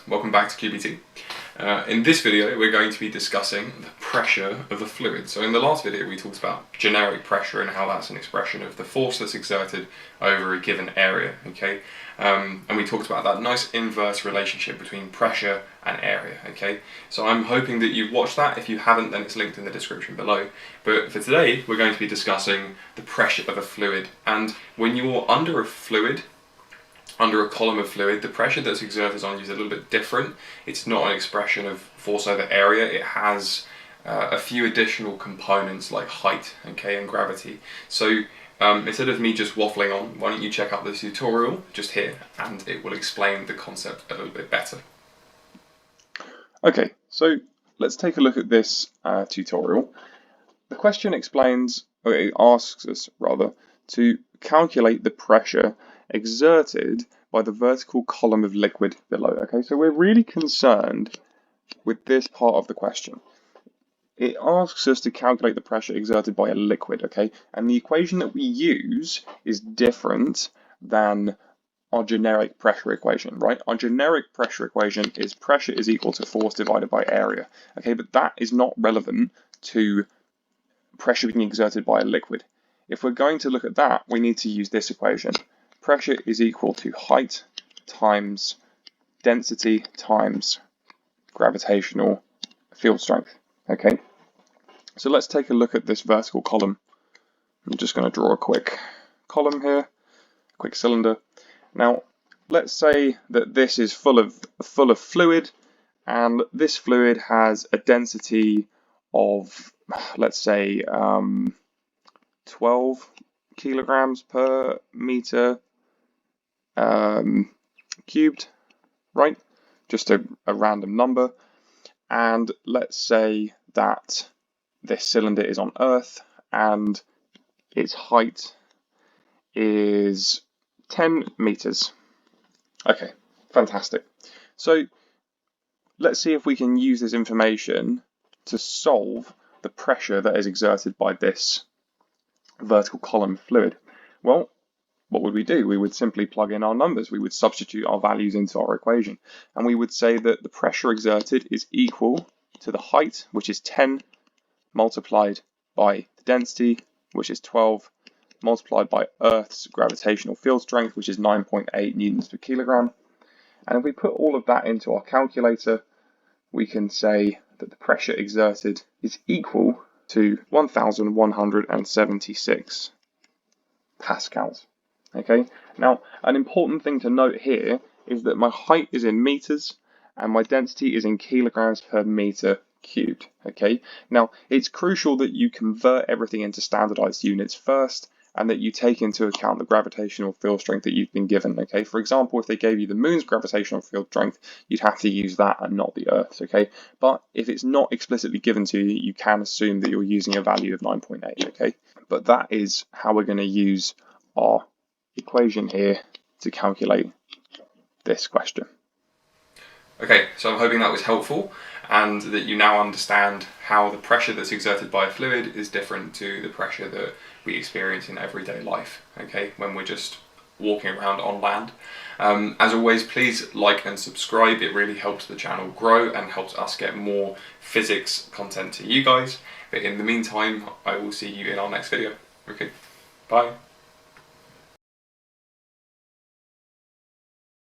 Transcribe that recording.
welcome back to QBT. In this video we're going to be discussing the pressure of a fluid. So in the last video we talked about generic pressure and how that's an expression of the force that's exerted over a given area, okay? And we talked about that nice inverse relationship between pressure and area, okay? So I'm hoping that you've watched that. If you haven't, then it's linked in the description below. But for today we're going to be discussing the pressure of a fluid. And when you're under a fluid, under a column of fluid, the pressure that's exerted on you is a little bit different. It's not an expression of force over area. It has a few additional components like height, okay, and gravity. So instead of me just waffling on, why don't you check out the tutorial just here and it will explain the concept a little bit better. Okay, so let's take a look at this tutorial. The question asks us to calculate the pressure exerted by the vertical column of liquid below. Okay, so we're really concerned with this part of the question. It asks us to calculate the pressure exerted by a liquid, okay, and the equation that we use is different than our generic pressure equation, right? Our generic pressure equation is pressure is equal to force divided by area, okay, but that is not relevant to pressure being exerted by a liquid. If we're going to look at that, we need to use this equation. Pressure is equal to height times density times gravitational field strength. Okay, so let's take a look at this vertical column. I'm just going to draw a quick column here, a quick cylinder. Now, let's say that this is full of fluid, and this fluid has a density of, let's say, 12 kilograms per meter cubed, right? Just a random number. And let's say that this cylinder is on Earth and its height is 10 meters. Okay, fantastic. So let's see if we can use this information to solve the pressure that is exerted by this vertical column fluid. Well, what would we do? We would simply plug in our numbers. We would substitute our values into our equation, and we would say that the pressure exerted is equal to the height, which is 10, multiplied by the density, which is 12, multiplied by Earth's gravitational field strength, which is 9.8 newtons per kilogram. And if we put all of that into our calculator, we can say that the pressure exerted is equal to 1,176 pascals. Okay, now an important thing to note here is that my height is in meters and my density is in kilograms per meter cubed. Okay, now it's crucial that you convert everything into standardized units first and that you take into account the gravitational field strength that you've been given. Okay, for example, if they gave you the moon's gravitational field strength, you'd have to use that and not the Earth's. Okay, but if it's not explicitly given to you, you can assume that you're using a value of 9.8. Okay, but that is how we're going to use our equation here to calculate this question. Okay, so I'm hoping that was helpful and that you now understand how the pressure that's exerted by a fluid is different to the pressure that we experience in everyday life, okay, when we're just walking around on land. As always, please like and subscribe. It really helps the channel grow and helps us get more physics content to you guys. But in the meantime, I will see you in our next video. Okay, bye.